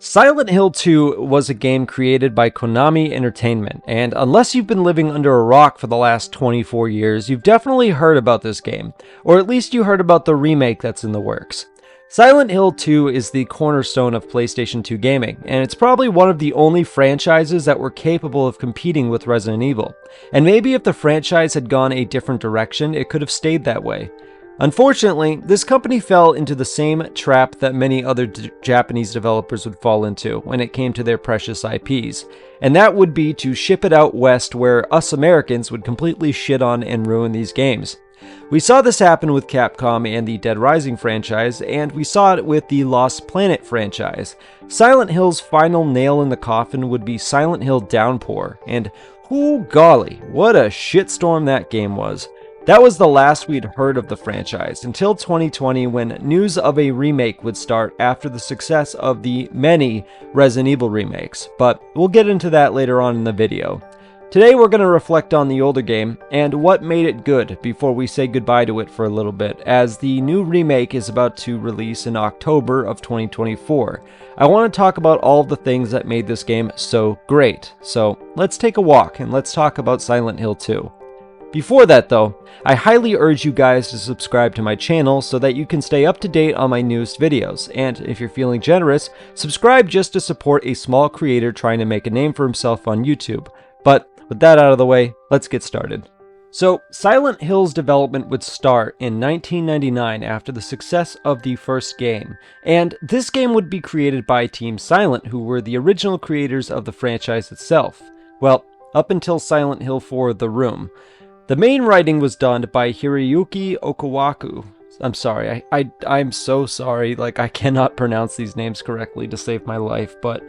Silent Hill 2 was a game created by Konami Entertainment, and unless you've been living under a rock for the last 24 years, you've definitely heard about this game, or at least you heard about the remake that's in the works. Silent Hill 2 is the cornerstone of PlayStation 2 gaming, and it's probably one of the only franchises that were capable of competing with Resident Evil. And maybe if the franchise had gone a different direction, it could have stayed that way. Unfortunately, this company fell into the same trap that many other Japanese developers would fall into when it came to their precious IPs, and that would be to ship it out west where us Americans would completely shit on and ruin these games. We saw this happen with Capcom and the Dead Rising franchise, and we saw it with the Lost Planet franchise. Silent Hill's final nail in the coffin would be Silent Hill Downpour, and whoo golly, what a shitstorm that game was. That was the last we'd heard of the franchise, until 2020 when news of a remake would start after the success of the many Resident Evil remakes, but we'll get into that later on in the video. Today we're going to reflect on the older game and what made it good before we say goodbye to it for a little bit, as the new remake is about to release in October of 2024. I want to talk about all of the things that made this game so great, so let's take a walk and let's talk about Silent Hill 2. Before that though, I highly urge you guys to subscribe to my channel so that you can stay up to date on my newest videos, and if you're feeling generous, subscribe just to support a small creator trying to make a name for himself on YouTube. But with that out of the way, let's get started. So, Silent Hill's development would start in 1999 after the success of the first game, and this game would be created by Team Silent, who were the original creators of the franchise itself. Well, up until Silent Hill 4 The Room. The main writing was done by Hiroyuki Okawaku. I'm sorry, I'm so sorry, like I cannot pronounce these names correctly to save my life, but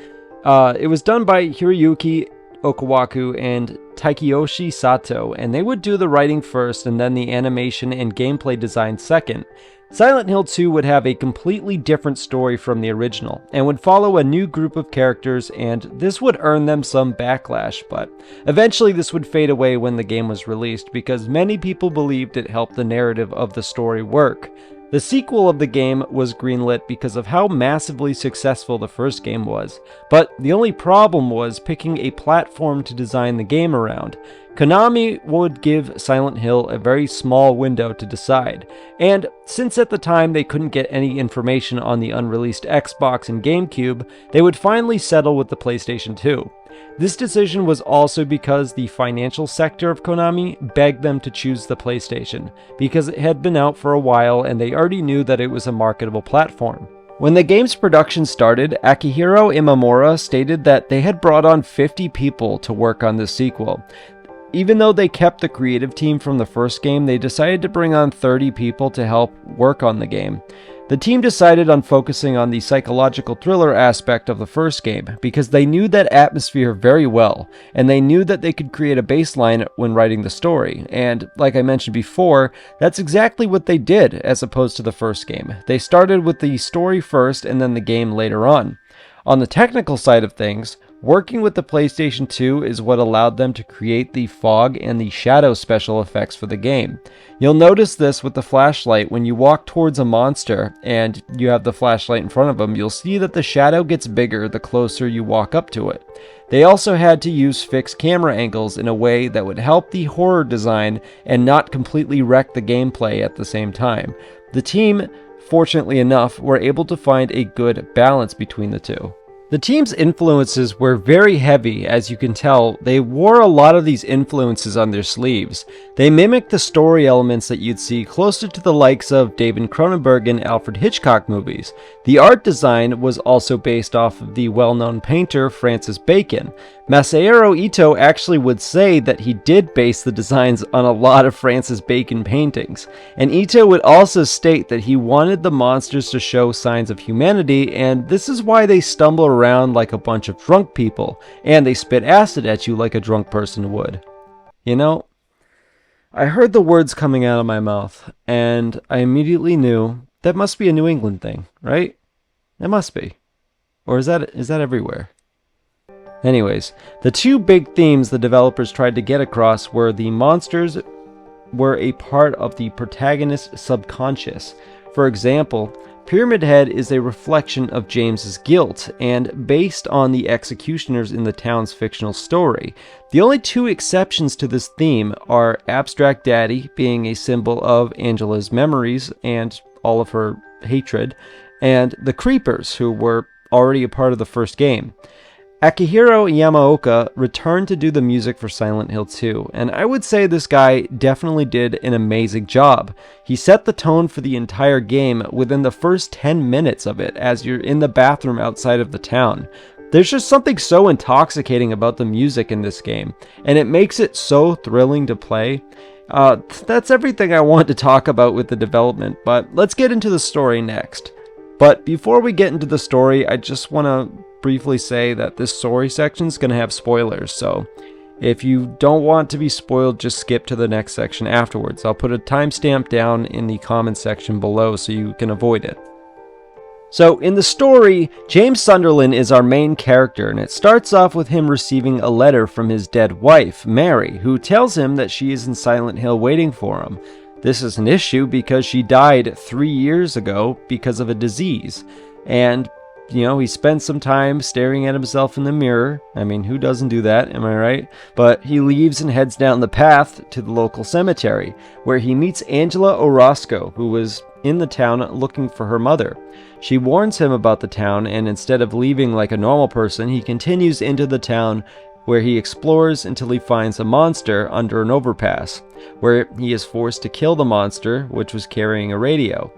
it was done by Hiroyuki Okawaku and Takeyoshi Sato, and they would do the writing first and then the animation and gameplay design second. Silent Hill 2 would have a completely different story from the original, and would follow a new group of characters, and this would earn them some backlash, but eventually this would fade away when the game was released because many people believed it helped the narrative of the story work. The sequel of the game was greenlit because of how massively successful the first game was, but the only problem was picking a platform to design the game around. Konami would give Silent Hill a very small window to decide, and since at the time they couldn't get any information on the unreleased Xbox and GameCube, they would finally settle with the PlayStation 2. This decision was also because the financial sector of Konami begged them to choose the PlayStation, because it had been out for a while and they already knew that it was a marketable platform. When the game's production started, Akihiro Imamura stated that they had brought on 50 people to work on this sequel. Even though they kept the creative team from the first game, they decided to bring on 30 people to help work on the game. The team decided on focusing on the psychological thriller aspect of the first game because they knew that atmosphere very well, and they knew that they could create a baseline when writing the story, and like I mentioned before, that's exactly what they did as opposed to the first game. They started with the story first and then the game later on. On the technical side of things, working with the PlayStation 2 is what allowed them to create the fog and the shadow special effects for the game. You'll notice this with the flashlight. When you walk towards a monster and you have the flashlight in front of them, you'll see that the shadow gets bigger the closer you walk up to it. They also had to use fixed camera angles in a way that would help the horror design and not completely wreck the gameplay at the same time. The team, fortunately enough, were able to find a good balance between the two. The team's influences were very heavy, as you can tell. They wore a lot of these influences on their sleeves. They mimicked the story elements that you'd see closer to the likes of David Cronenberg and Alfred Hitchcock movies. The art design was also based off of the well-known painter Francis Bacon. Masahiro Ito actually would say that he did base the designs on a lot of Francis Bacon paintings, and Ito would also state that he wanted the monsters to show signs of humanity, and this is why they stumble around like a bunch of drunk people, and they spit acid at you like a drunk person would. You know, I heard the words coming out of my mouth, and I immediately knew that must be a New England thing, right? It must be. Or is that everywhere? Anyways, the two big themes the developers tried to get across were the monsters were a part of the protagonist's subconscious. For example, Pyramid Head is a reflection of James's guilt, and based on the executioners in the town's fictional story. The only two exceptions to this theme are Abstract Daddy, being a symbol of Angela's memories and all of her hatred, and the Creepers, who were already a part of the first game. Akihiro Yamaoka returned to do the music for Silent Hill 2, and I would say this guy definitely did an amazing job. He set the tone for the entire game within the first 10 minutes of it as you're in the bathroom outside of the town. There's just something so intoxicating about the music in this game, and it makes it so thrilling to play. That's everything I want to talk about with the development, but let's get into the story next. But before we get into the story, I just want to briefly say that this story section is going to have spoilers, so if you don't want to be spoiled, just skip to the next section afterwards. I'll put a timestamp down in the comment section below so you can avoid it. So in the story, James Sunderland is our main character, and it starts off with him receiving a letter from his dead wife, Mary, who tells him that she is in Silent Hill waiting for him. This is an issue because she died 3 years ago because of a disease, and he spent some time staring at himself in the mirror. I mean, who doesn't do that, am I right? But he leaves and heads down the path to the local cemetery, where he meets Angela Orozco, who was in the town looking for her mother. She warns him about the town, and instead of leaving like a normal person, he continues into the town, where he explores until he finds a monster under an overpass, where he is forced to kill the monster, which was carrying a radio.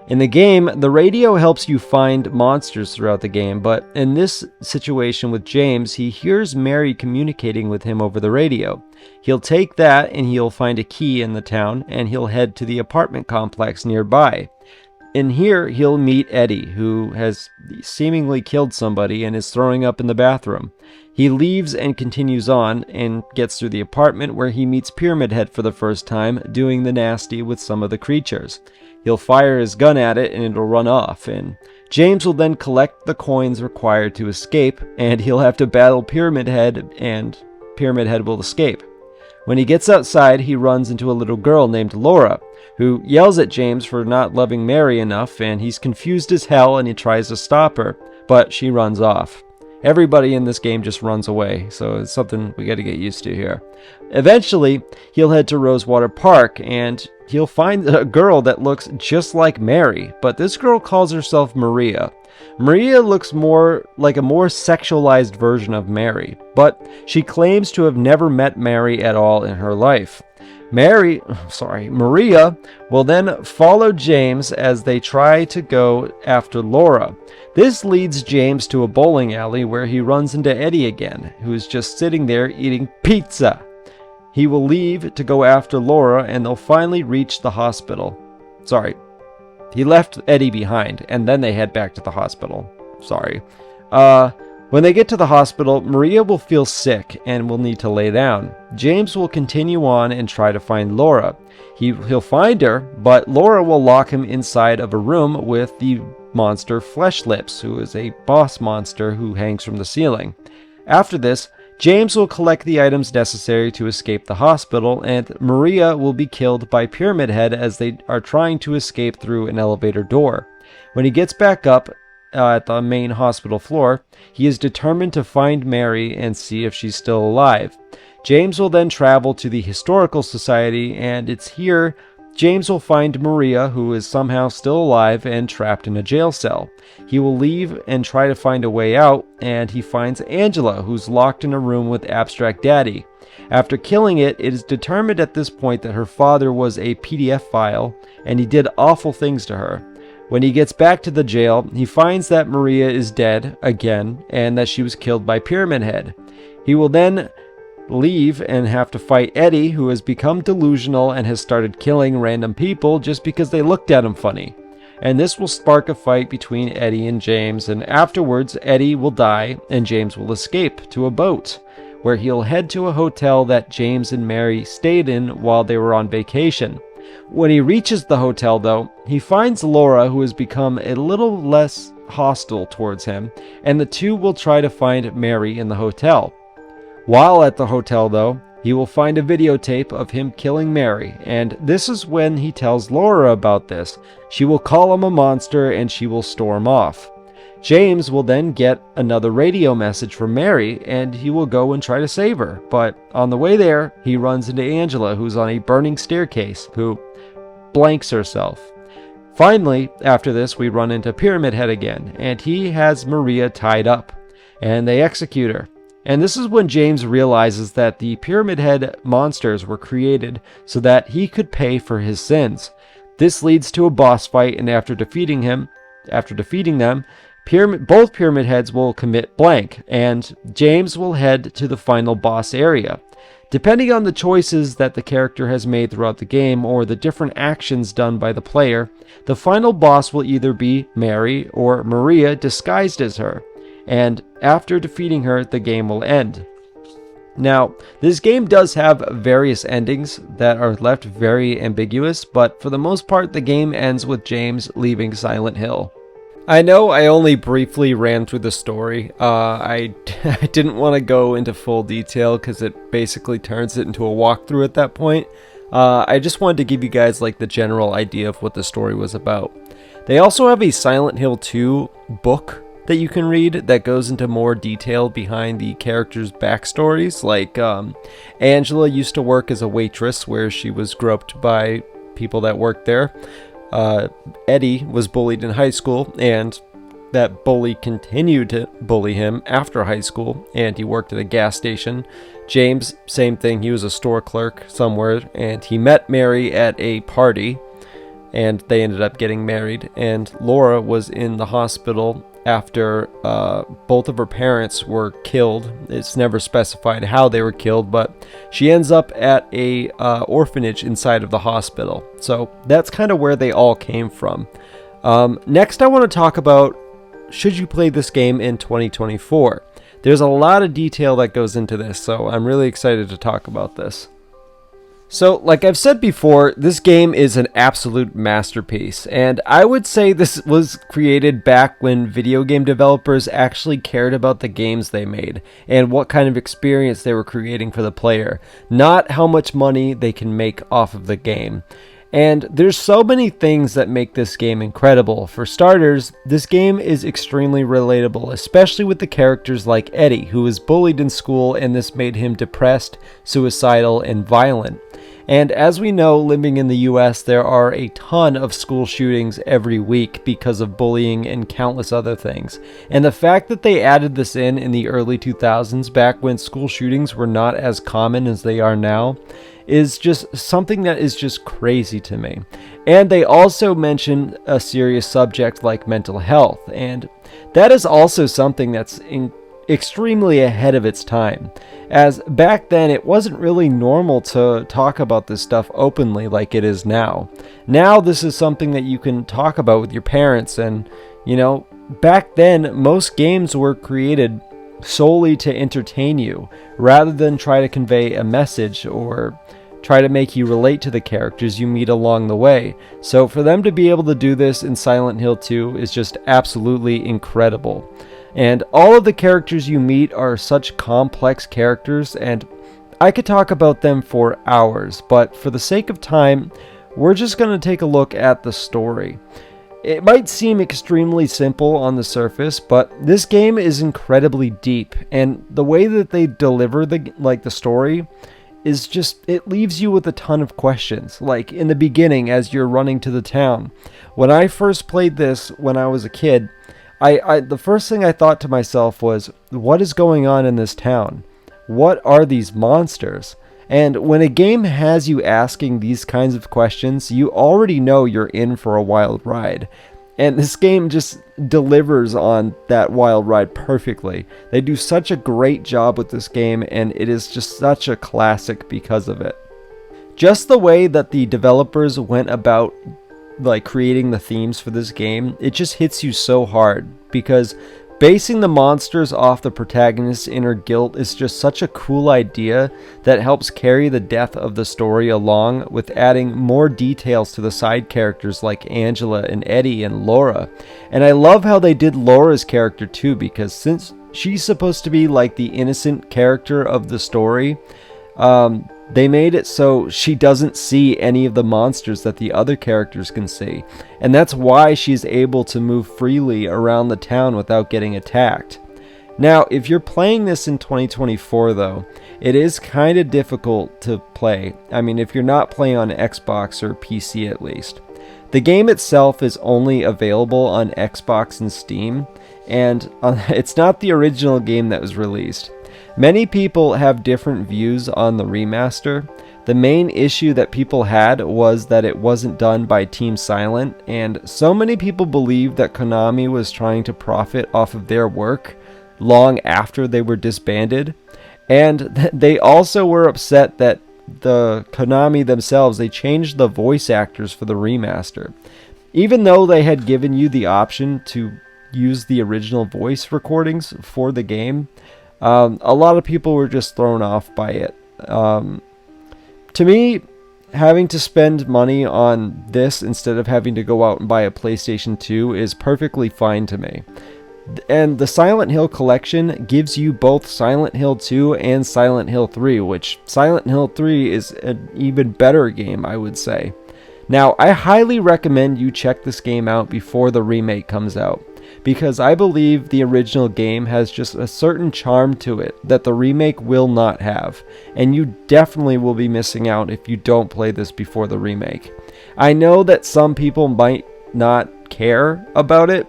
In the game, the radio helps you find monsters throughout the game, but in this situation with James, he hears Mary communicating with him over the radio. He'll take that and he'll find a key in the town, and he'll head to the apartment complex nearby. In here, he'll meet Eddie, who has seemingly killed somebody and is throwing up in the bathroom. He leaves and continues on and gets through the apartment, where he meets Pyramid Head for the first time, doing the nasty with some of the creatures. He'll fire his gun at it and it'll run off, and James will then collect the coins required to escape, and he'll have to battle Pyramid Head, and Pyramid Head will escape. When he gets outside, he runs into a little girl named Laura, who yells at James for not loving Mary enough, and he's confused as hell and he tries to stop her, but she runs off. Everybody in this game just runs away, so it's something we gotta get used to here. Eventually, he'll head to Rosewater Park, and he'll find a girl that looks just like Mary, but this girl calls herself Maria. Maria looks more like a more sexualized version of Mary, but she claims to have never met Mary at all in her life. Maria will then follow James as they try to go after Laura. This leads James to a bowling alley where he runs into Eddie again, who is just sitting there eating pizza. He will leave to go after Laura, and they'll finally reach the hospital. He left Eddie behind, and then they head back to the hospital. When they get to the hospital, Maria will feel sick and will need to lay down. James will continue on and try to find Laura. He'll find her, but Laura will lock him inside of a room with the monster Flesh Lips, who is a boss monster who hangs from the ceiling. After this, James will collect the items necessary to escape the hospital, and Maria will be killed by Pyramid Head as they are trying to escape through an elevator door. When he gets back up at the main hospital floor, he is determined to find Mary and see if she's still alive. James will then travel to the Historical Society, and it's here James will find Maria, who is somehow still alive and trapped in a jail cell. He will leave and try to find a way out, and he finds Angela, who's locked in a room with Abstract Daddy. After killing it, it is determined at this point that her father was a PDF file, and he did awful things to her. When he gets back to the jail, he finds that Maria is dead again, and that she was killed by Pyramid Head. He will then leave and have to fight Eddie, who has become delusional and has started killing random people just because they looked at him funny. And this will spark a fight between Eddie and James, and afterwards Eddie will die and James will escape to a boat, where he'll head to a hotel that James and Mary stayed in while they were on vacation. When he reaches the hotel, though, he finds Laura, who has become a little less hostile towards him, and the two will try to find Mary in the hotel. While at the hotel, though, he will find a videotape of him killing Mary, and this is when he tells Laura about this. She will call him a monster and she will storm off. James will then get another radio message from Mary, and he will go and try to save her. But on the way there, he runs into Angela, who's on a burning staircase, who blanks herself. Finally, after this, we run into Pyramid Head again, and he has Maria tied up, and they execute her. And this is when James realizes that the Pyramid Head monsters were created so that he could pay for his sins. This leads to a boss fight, and after defeating them, both Pyramid Heads will commit blank, and James will head to the final boss area. Depending on the choices that the character has made throughout the game or the different actions done by the player, the final boss will either be Mary or Maria disguised as her, and after defeating her, the game will end. Now, this game does have various endings that are left very ambiguous, but for the most part, the game ends with James leaving Silent Hill. I know I only briefly ran through the story. I didn't want to go into full detail because it basically turns it into a walkthrough at that point. I just wanted to give you guys like the general idea of what the story was about. They also have a Silent Hill 2 book that you can read that goes into more detail behind the characters' backstories. Like Angela used to work as a waitress where she was groped by people that worked there. Eddie was bullied in high school, and that bully continued to bully him after high school, and he worked at a gas station. James, same thing, he was a store clerk somewhere, and he met Mary at a party, and they ended up getting married. And Laura was in the hospital after both of her parents were killed. It's never specified how they were killed, but she ends up at a orphanage inside of the hospital. So that's kind of where they all came from. Next, I want to talk about, should you play this game in 2024? There's a lot of detail that goes into this, so I'm really excited to talk about this. So, like I've said before, this game is an absolute masterpiece, and I would say this was created back when video game developers actually cared about the games they made and what kind of experience they were creating for the player, not how much money they can make off of the game. And there's so many things that make this game incredible. For starters, this game is extremely relatable, especially with the characters like Eddie, who was bullied in school, and this made him depressed, suicidal, and violent. And as we know, living in the US, there are a ton of school shootings every week because of bullying and countless other things. And the fact that they added this in the early 2000s, back when school shootings were not as common as they are now, is just something that is just crazy to me. And they also mention a serious subject like mental health, and that is also something that's extremely ahead of its time, as back then it wasn't really normal to talk about this stuff openly like it is now. Now this is something that you can talk about with your parents, and you know, back then most games were created solely to entertain you rather than try to convey a message or try to make you relate to the characters you meet along the way. So for them to be able to do this in Silent Hill 2 is just absolutely incredible. And all of the characters you meet are such complex characters, and I could talk about them for hours, but for the sake of time, we're just going to take a look at the story. It might seem extremely simple on the surface, but this game is incredibly deep, and the way that they deliver the story is just, it leaves you with a ton of questions. Like in the beginning, as you're running to the town. When I first played this when I was a kid, the first thing I thought to myself was, what is going on in this town? What are these monsters? And when a game has you asking these kinds of questions, you already know you're in for a wild ride. And this game just delivers on that wild ride perfectly. They do such a great job with this game, and it is just such a classic because of it. Just the way that the developers went about creating the themes for this game, it just hits you so hard, because basing the monsters off the protagonist's inner guilt is just such a cool idea that helps carry the depth of the story along with adding more details to the side characters like Angela and Eddie and Laura. And I love how they did Laura's character too, because since she's supposed to be like the innocent character of the story, They made it so she doesn't see any of the monsters that the other characters can see, and that's why she's able to move freely around the town without getting attacked. Now, if you're playing this in 2024 though, it is kind of difficult to play. I mean, if you're not playing on Xbox or PC at least. The game itself is only available on Xbox and Steam, and it's not the original game that was released. Many people have different views on the remaster. The main issue that people had was that it wasn't done by Team Silent, and so many people believe that Konami was trying to profit off of their work long after they were disbanded. And they also were upset that the Konami themselves, they changed the voice actors for the remaster. Even though they had given you the option to use the original voice recordings for the game, a lot of people were just thrown off by it. To me, having to spend money on this instead of having to go out and buy a PlayStation 2 is perfectly fine to me. And the Silent Hill collection gives you both Silent Hill 2 and Silent Hill 3, which Silent Hill 3 is an even better game, I would say. Now, I highly recommend you check this game out before the remake comes out, because I believe the original game has just a certain charm to it that the remake will not have, and you definitely will be missing out if you don't play this before the remake. I know that some people might not care about it,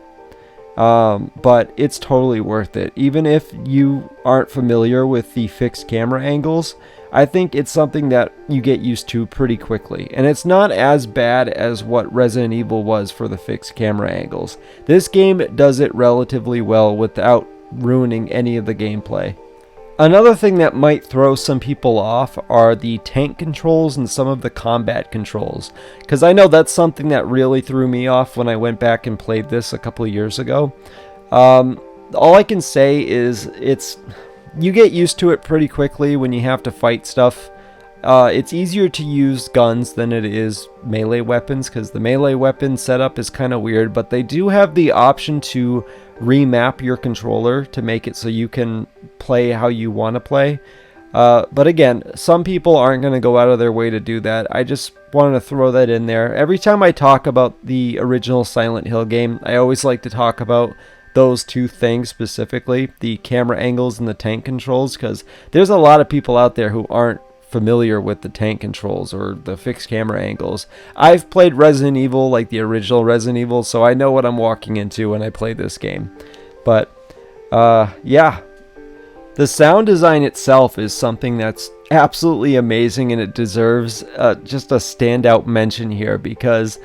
but it's totally worth it. Even if you aren't familiar with the fixed camera angles, I think it's something that you get used to pretty quickly, and it's not as bad as what Resident Evil was for the fixed camera angles. This game does it relatively well without ruining any of the gameplay. Another thing that might throw some people off are the tank controls and some of the combat controls, because I know that's something that really threw me off when I went back and played this a couple of years ago. All I can say is you get used to it pretty quickly when you have to fight stuff. It's easier to use guns than it is melee weapons, because the melee weapon setup is kind of weird, but they do have the option to remap your controller to make it so you can play how you want to play. But again, some people aren't going to go out of their way to do that. I just wanted to throw that in there. Every time I talk about the original Silent Hill game, I always like to talk about those two things specifically, the camera angles and the tank controls, because there's a lot of people out there who aren't familiar with the tank controls or the fixed camera angles. I've played Resident Evil, like the original Resident Evil, so I know what I'm walking into when I play this game. But yeah, the sound design itself is something that's absolutely amazing, and it deserves just a standout mention here, because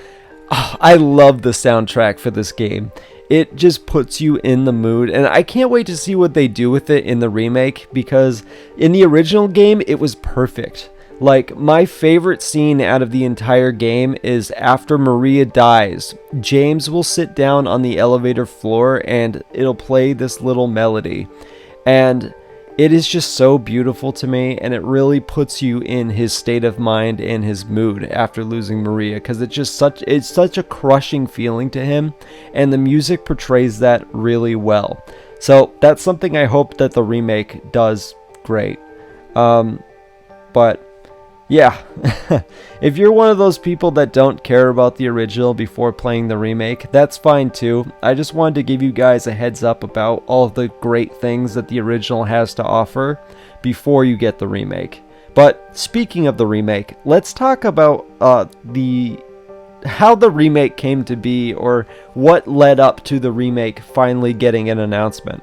I love the soundtrack for this game. It just puts you in the mood, and I can't wait to see what they do with it in the remake, because in the original game it was perfect. Like, my favorite scene out of the entire game is after Maria dies, James will sit down on the elevator floor and it'll play this little melody, and it is just so beautiful to me, and it really puts you in his state of mind and his mood after losing Maria, because it's such a crushing feeling to him, and the music portrays that really well. So that's something I hope that the remake does great. But yeah, if you're one of those people that don't care about the original before playing the remake, that's fine too. I just wanted to give you guys a heads up about all of the great things that the original has to offer before you get the remake. But speaking of the remake, let's talk about how the remake came to be, or what led up to the remake finally getting an announcement.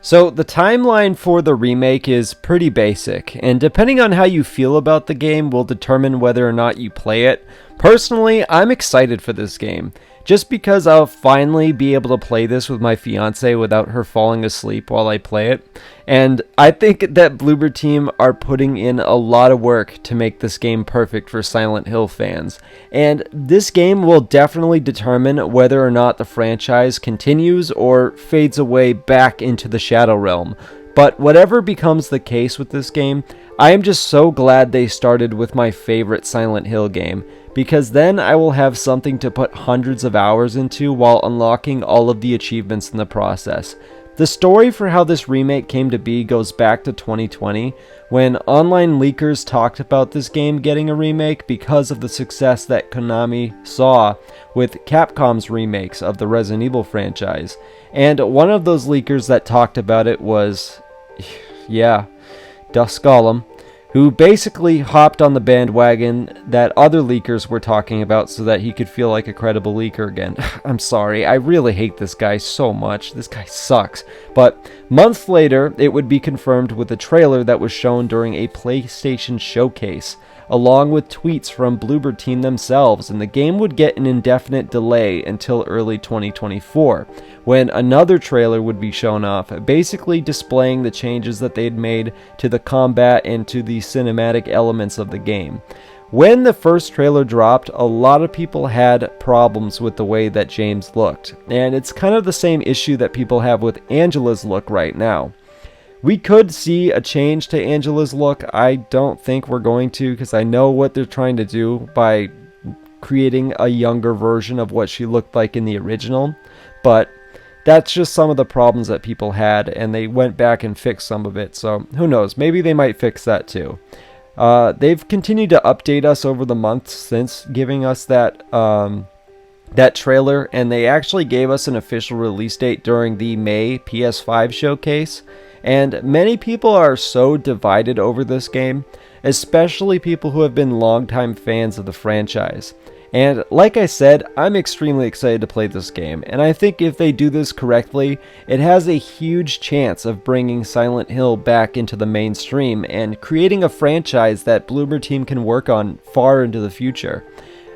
So the timeline for the remake is pretty basic, and depending on how you feel about the game will determine whether or not you play it. Personally, I'm excited for this game, just because I'll finally be able to play this with my fiance without her falling asleep while I play it. And I think that Bloober Team are putting in a lot of work to make this game perfect for Silent Hill fans. And this game will definitely determine whether or not the franchise continues or fades away back into the Shadow Realm. But whatever becomes the case with this game, I am just so glad they started with my favorite Silent Hill game, because then I will have something to put hundreds of hours into while unlocking all of the achievements in the process. The story for how this remake came to be goes back to 2020, when online leakers talked about this game getting a remake because of the success that Konami saw with Capcom's remakes of the Resident Evil franchise. And one of those leakers that talked about it was, yeah, Dusk Golem, who basically hopped on the bandwagon that other leakers were talking about so that he could feel like a credible leaker again. I'm sorry, I really hate this guy so much. This guy sucks. But months later, it would be confirmed with a trailer that was shown during a PlayStation showcase, along with tweets from Bloober Team themselves, and the game would get an indefinite delay until early 2024, when another trailer would be shown off, basically displaying the changes that they'd made to the combat and to the cinematic elements of the game. When the first trailer dropped, a lot of people had problems with the way that James looked, and it's kind of the same issue that people have with Angela's look right now. We could see a change to Angela's look. I don't think we're going to, because I know what they're trying to do by creating a younger version of what she looked like in the original, but that's just some of the problems that people had, and they went back and fixed some of it, so who knows, maybe they might fix that too. They've continued to update us over the months since giving us that trailer, and they actually gave us an official release date during the May PS5 showcase. And many people are so divided over this game, especially people who have been longtime fans of the franchise. And like I said, I'm extremely excited to play this game, and I think if they do this correctly, it has a huge chance of bringing Silent Hill back into the mainstream and creating a franchise that Bloober Team can work on far into the future.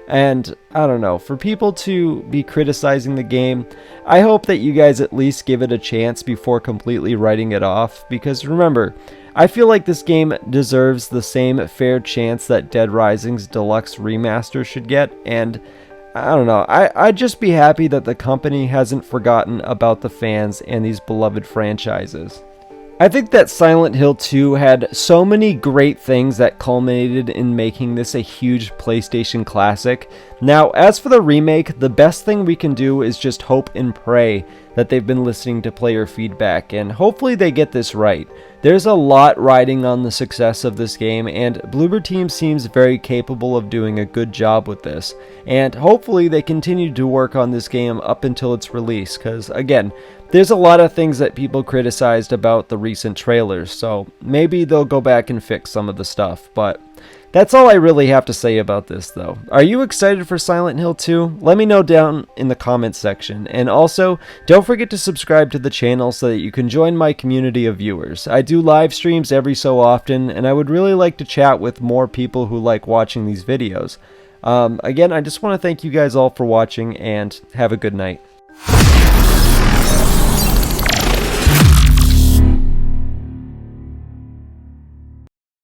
And I don't know, for people to be criticizing the game, I hope that you guys at least give it a chance before completely writing it off, because remember, I feel like this game deserves the same fair chance that Dead Rising's Deluxe Remaster should get, and I don't know, I'd just be happy that the company hasn't forgotten about the fans and these beloved franchises. I think that Silent Hill 2 had so many great things that culminated in making this a huge PlayStation classic. Now, as for the remake, the best thing we can do is just hope and pray that they've been listening to player feedback, and hopefully they get this right. There's a lot riding on the success of this game, and Bloober Team seems very capable of doing a good job with this. And hopefully they continue to work on this game up until its release, because again, there's a lot of things that people criticized about the recent trailers, so maybe they'll go back and fix some of the stuff, but that's all I really have to say about this though. Are you excited for Silent Hill 2? Let me know down in the comments section, and also, don't forget to subscribe to the channel so that you can join my community of viewers. I do live streams every so often, and I would really like to chat with more people who like watching these videos. Again, I just want to thank you guys all for watching, and have a good night.